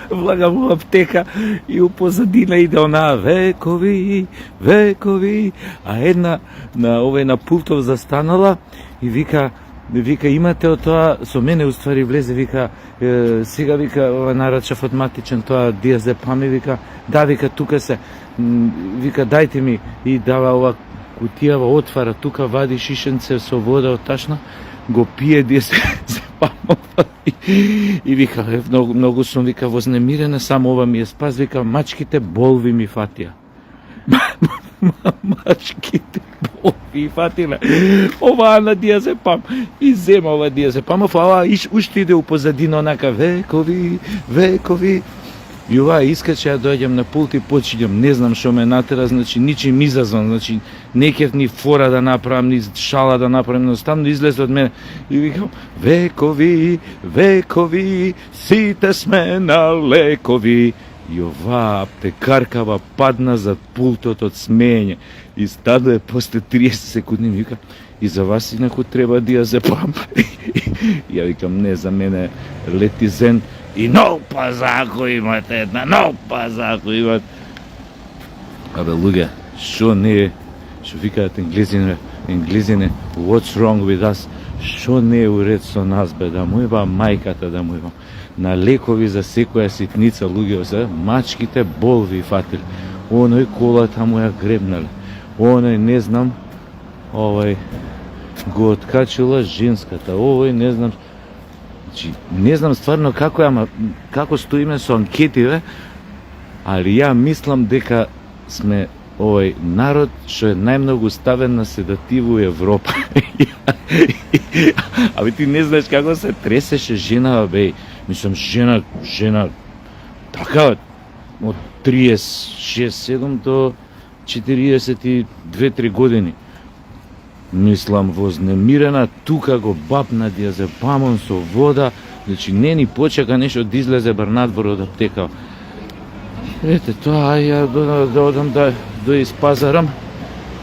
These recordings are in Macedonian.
влagam u apteka i u pozadina ide ona vekovi, vekovi, a една на пултов застанала и вика имате од тоа, со мене уствари влезе, вика сега вика нарачав од матичен тоа диазепам и вика да, вика тука се, вика дајте ми, и дава ова кутијава, отвара тука, вади шишенце со вода од ташна, го пие диазепамов и вика многу сум, вика вознемирена, само ова ми е спас, вика мачките болви ми фатија. Мачките болви фатиле. Ова на диазепам. И зема ова диазепамов, а ова уште иде у позадина онака векови, векови. И ова искаче ја дојдем на пулт и почињам, не знам што ме натера, значи ничим изазван, значи не кев ни фора да направам, ни шала да направам, едноставно излезе од мене и викам векови, векови, сите сме на лекови. И ова аптекаркава падна зад пултот од смење и стаде после 30 секунди ми вика и за вас инаку треба диазепам. Ја викам не, за мене летизен и нов пазако имате, една нов пазако имате. Абе луѓе, што не е, што викаат енглезине, what's wrong with us, што не е уред со нас бе, да му еба мајката, да му еба на лекови за секоја ситница, луѓе, за мачките болви фатили. Оној колата му ја гребнале. Оној не знам, го откачила женската. Овој не знам, значи не знам стварно како стоиме со анкетиве, али ја мислам дека сме овој народ што е најмногу ставен на седатив у Европа. Абе ти не знаеш како се тресеше жена, бе. Мислам, жена, така, од 36-7 до 42-3 години. Мислам, вознемирена, тука го бапна диазепамон со вода, значи не ни почека нешто да излезе бар надвор од аптека. Ете тоа, ја да одам да испазарам,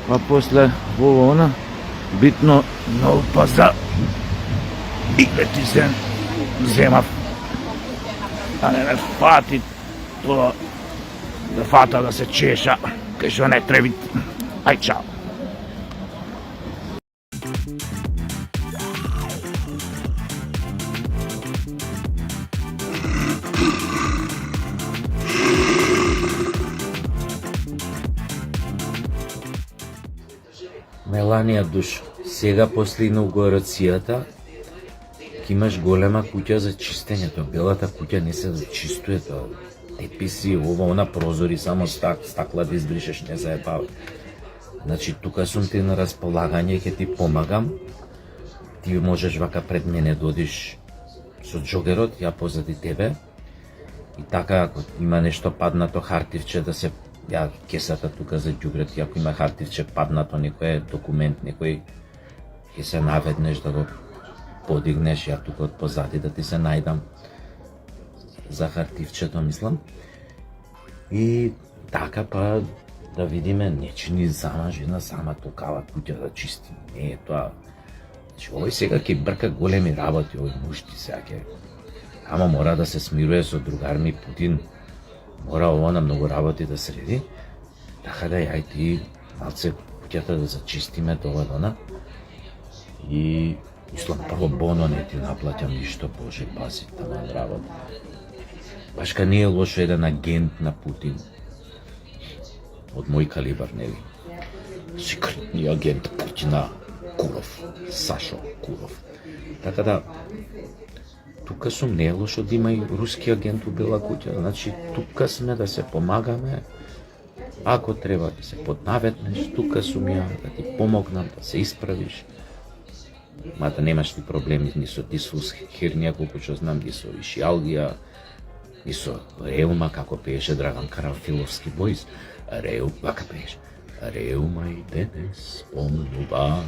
а после ово она, битно нов пазар и летизен земав. Да не ме фати тоа, да фата да се чеша, кај што не треби. Ај, чао. Меланија Душ, сега после инаугурацијата ќе имаш голема куќа за чистењето. Белата куќа не се чистуе, тоа теписи, ова, она, прозори, само стакла да избришеш, не заебава. Значи, тука сум ти на располагање, ќе ти помагам. Ти можеш вака пред мене да одиш со джогерот, ја позади тебе. И така, ако има нешто паднато хартивче, да се ја кесата тука за ѓубрет, ако има хартивче паднато, некој документ, некој, ќе се наведнеш да го подигнеш, ја тука од позади да ти се најдам за хартивчето, мислам. И така, па да видиме, не че ни зама жена сама толкава куќа да чисти. Не е тоа. Значи, овој сега ќе брка големи работи, овој мушти сега ќе. Ама мора да се смируе со другар ми Путин. Мора ово на многу работи да среди. Така да ја и ти малце куќата да зачистиме тоа дона. И мислам, прво боно не ти наплаќам ништо, Боже, пази, таман работа. Башка не е лошо еден агент на Путин. Од мој калибар, нели? Секретни агент Путина, Куров, Сашо Куров. Така да, тука сум, не е лошо да има и руски агент у Бела куќа. Значи, тука сме да се помагаме. Ако треба да се поднаветнеш, тука сум ја, да ти помогнам, да се исправиш. Мада немаш ти проблеми ни со дисфус хернија, колку што знам, ни со ишиалгија, ни со реума, како пееше Драган Карамфиловски бојс. Вака пееше. Реума и денес спомнува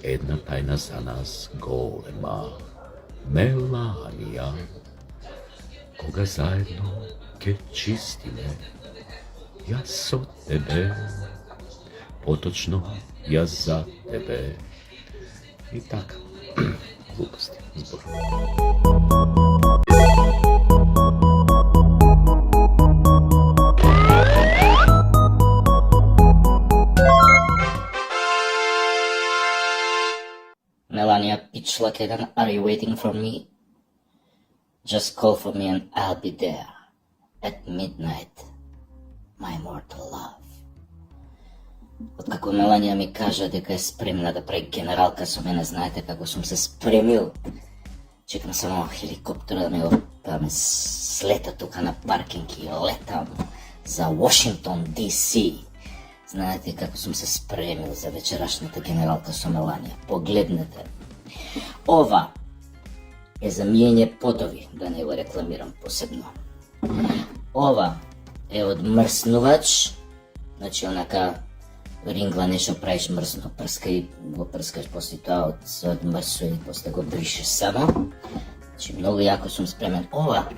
една тајна за нас голема. Меланија, кога заедно ке чистиме, јас со тебе, поточно јас за тебе. И така, глупости, збор. Schlakedan, are you waiting for me? Just call for me and I'll be there at midnight, my mortal love. Откако Меланија ми кажа дека е спремна да прави генералка со мене, знаете како сум се спремил. Чекам само хеликоптера да ме слета тука на паркинг и летам за Вашингтон, DC. Знаете како сум се спремил за вечерашната генералка со Меланија. Погледнете. Ова е за миење подови, да не го рекламирам посебно. Ова е од мрснувач, значи онака рингла нешто правиш мрсно, го прскаш после тоа од мрсо и после го бришеш само. Значи многу јако сум спремен. Ова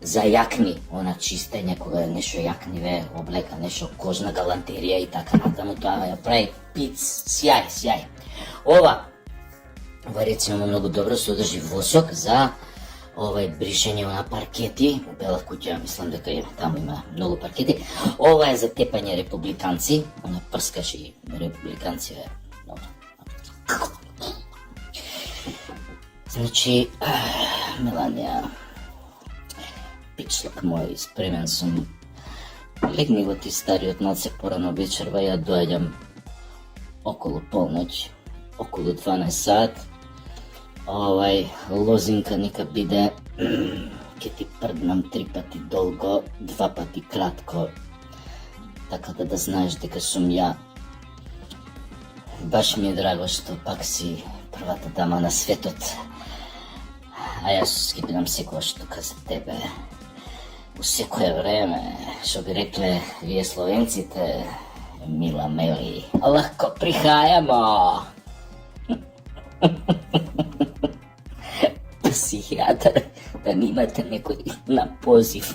за јакни, она чистење кога нешто јакни ве облека, нешто кожна галантерија и така натаму, тоа ја прави пиц, сјај. Ова рецимо многу добро содржи восок за бришење на паркети. У Бела куќа мислам дека таму има многу паркети. Ова е за тепање републиканци, она прскаш и републиканци е добро. Значи, Меланија, пичлак мој, спремен сум. Легни го ти стариот малце порано вечерва, ја доаѓам околу полноќ, околу 12 сат. Лозинка нека биде, ке ти прднам 3 пати долго, 2 пати кратко, така да знаеш дека сум ја. Баш ми е драго што пак си првата дама на светот, а јас ќе бидам секогаш тука за тебе. У секое време, што би рекле вие словенците, мила Мели, лако прихајамо. Психијатар, да немате некој на позив.